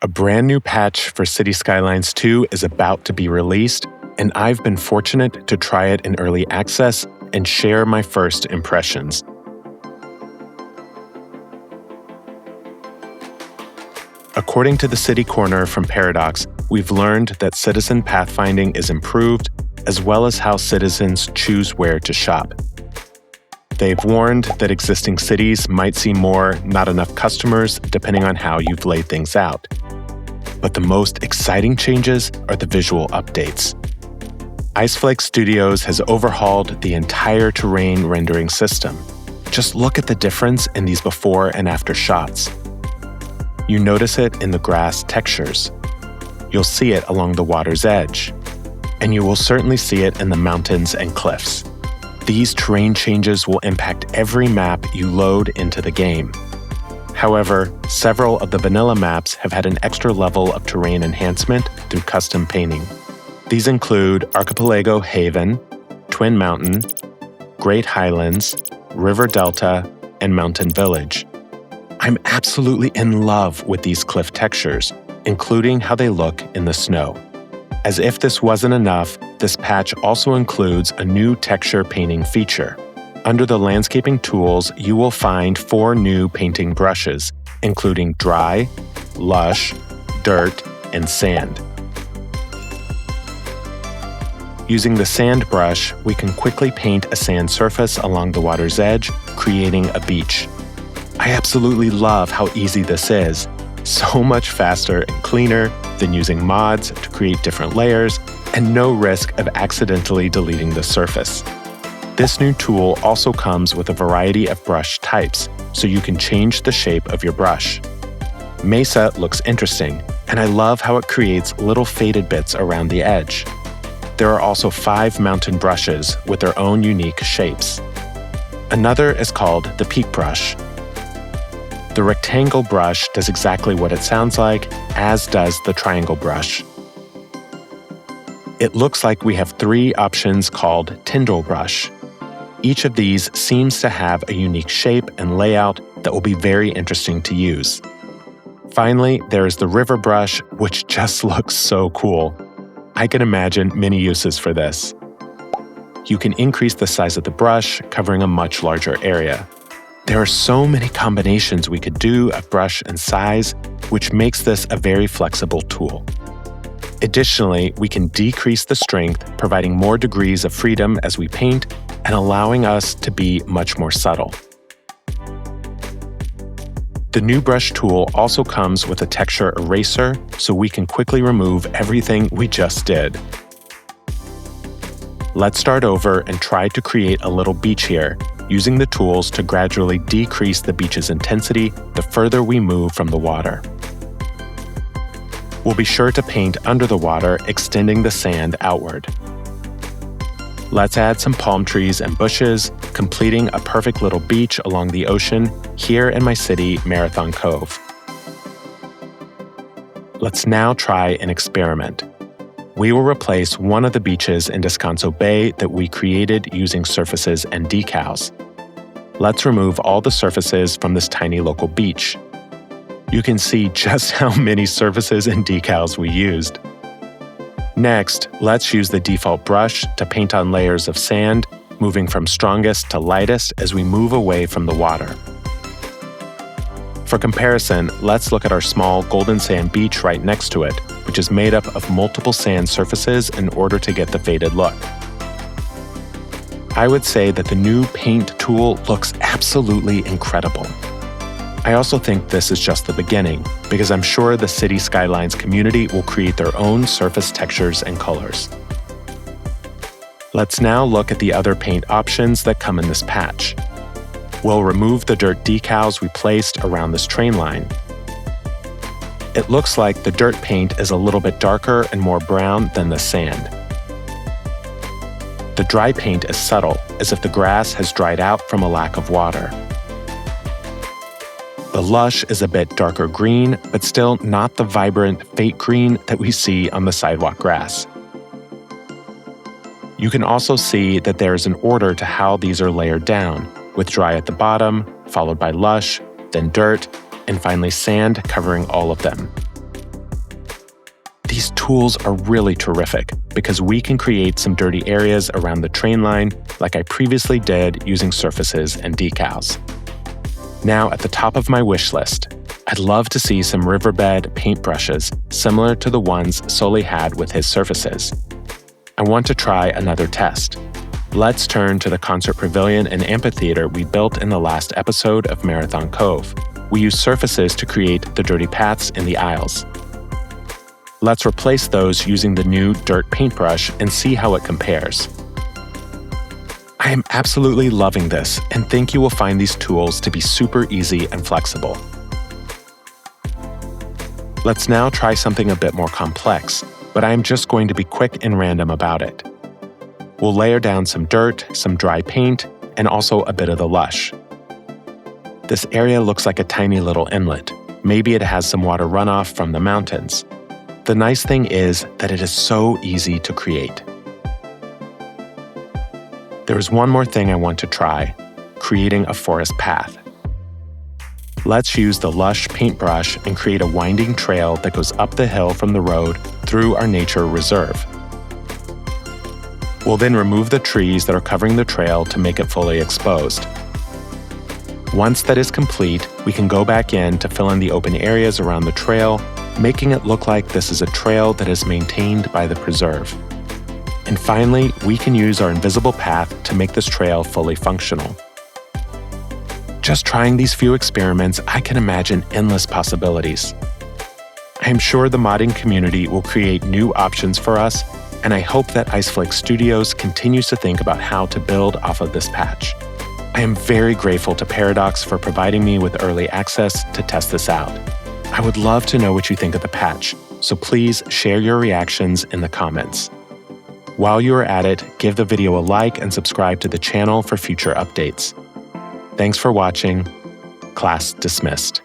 A brand new patch for Cities Skylines 2 is about to be released, and I've been fortunate to try it in early access and share my first impressions. According to the City Corner from Paradox, we've learned that citizen pathfinding is improved, as well as how citizens choose where to shop. They've warned that existing cities might see more, not enough customers, depending on how you've laid things out. But the most exciting changes are the visual updates. Iceflake Studios has overhauled the entire terrain rendering system. Just look at the difference in these before and after shots. You notice it in the grass textures. You'll see it along the water's edge. And you will certainly see it in the mountains and cliffs. These terrain changes will impact every map you load into the game. However, several of the vanilla maps have had an extra level of terrain enhancement through custom painting. These include Archipelago Haven, Twin Mountain, Great Highlands, River Delta, and Mountain Village. I'm absolutely in love with these cliff textures, including how they look in the snow. As if this wasn't enough, this patch also includes a new texture painting feature. Under the landscaping tools, you will find 4 new painting brushes, including dry, lush, dirt, and sand. Using the sand brush, we can quickly paint a sand surface along the water's edge, creating a beach. I absolutely love how easy this is. So much faster and cleaner than using mods to create different layers, and no risk of accidentally deleting the surface. This new tool also comes with a variety of brush types, so you can change the shape of your brush. Mesa looks interesting, and I love how it creates little faded bits around the edge. There are also 5 mountain brushes with their own unique shapes. Another is called the Peak Brush. The rectangle brush does exactly what it sounds like, as does the triangle brush. It looks like we have 3 options called Tyndall brush. Each of these seems to have a unique shape and layout that will be very interesting to use. Finally, there is the river brush, which just looks so cool. I can imagine many uses for this. You can increase the size of the brush, covering a much larger area. There are so many combinations we could do of brush and size, which makes this a very flexible tool. Additionally, we can decrease the strength, providing more degrees of freedom as we paint and allowing us to be much more subtle. The new brush tool also comes with a texture eraser, so we can quickly remove everything we just did. Let's start over and try to create a little beach here, using the tools to gradually decrease the beach's intensity the further we move from the water. We'll be sure to paint under the water, extending the sand outward. Let's add some palm trees and bushes, completing a perfect little beach along the ocean here in my city, Marathon Cove. Let's now try an experiment. We will replace one of the beaches in Descanso Bay that we created using surfaces and decals. Let's remove all the surfaces from this tiny local beach. You can see just how many surfaces and decals we used. Next, let's use the default brush to paint on layers of sand, moving from strongest to lightest as we move away from the water. For comparison, let's look at our small golden sand beach right next to it, which is made up of multiple sand surfaces in order to get the faded look. I would say that the new paint tool looks absolutely incredible. I also think this is just the beginning, because I'm sure the Cities Skylines community will create their own surface textures and colors. Let's now look at the other paint options that come in this patch. We'll remove the dirt decals we placed around this train line. It looks like the dirt paint is a little bit darker and more brown than the sand. The dry paint is subtle, as if the grass has dried out from a lack of water. The lush is a bit darker green, but still not the vibrant, fake green that we see on the sidewalk grass. You can also see that there is an order to how these are layered down, with dry at the bottom, followed by lush, then dirt, and finally sand covering all of them. These tools are really terrific because we can create some dirty areas around the train line like I previously did using surfaces and decals. Now at the top of my wish list, I'd love to see some riverbed paintbrushes similar to the ones Sully had with his surfaces. I want to try another test. Let's turn to the concert pavilion and amphitheater we built in the last episode of Marathon Cove. We used surfaces to create the dirty paths in the aisles. Let's replace those using the new dirt paintbrush and see how it compares. I am absolutely loving this and think you will find these tools to be super easy and flexible. Let's now try something a bit more complex, but I am just going to be quick and random about it. We'll layer down some dirt, some dry paint, and also a bit of the lush. This area looks like a tiny little inlet. Maybe it has some water runoff from the mountains. The nice thing is that it is so easy to create. There is one more thing I want to try, creating a forest path. Let's use the lush paintbrush and create a winding trail that goes up the hill from the road through our nature reserve. We'll then remove the trees that are covering the trail to make it fully exposed. Once that is complete, we can go back in to fill in the open areas around the trail, making it look like this is a trail that is maintained by the preserve. And finally, we can use our invisible path to make this trail fully functional. Just trying these few experiments, I can imagine endless possibilities. I am sure the modding community will create new options for us, and I hope that Iceflake Studios continues to think about how to build off of this patch. I am very grateful to Paradox for providing me with early access to test this out. I would love to know what you think of the patch, so please share your reactions in the comments. While you are at it, give the video a like and subscribe to the channel for future updates. Thanks for watching. Class dismissed.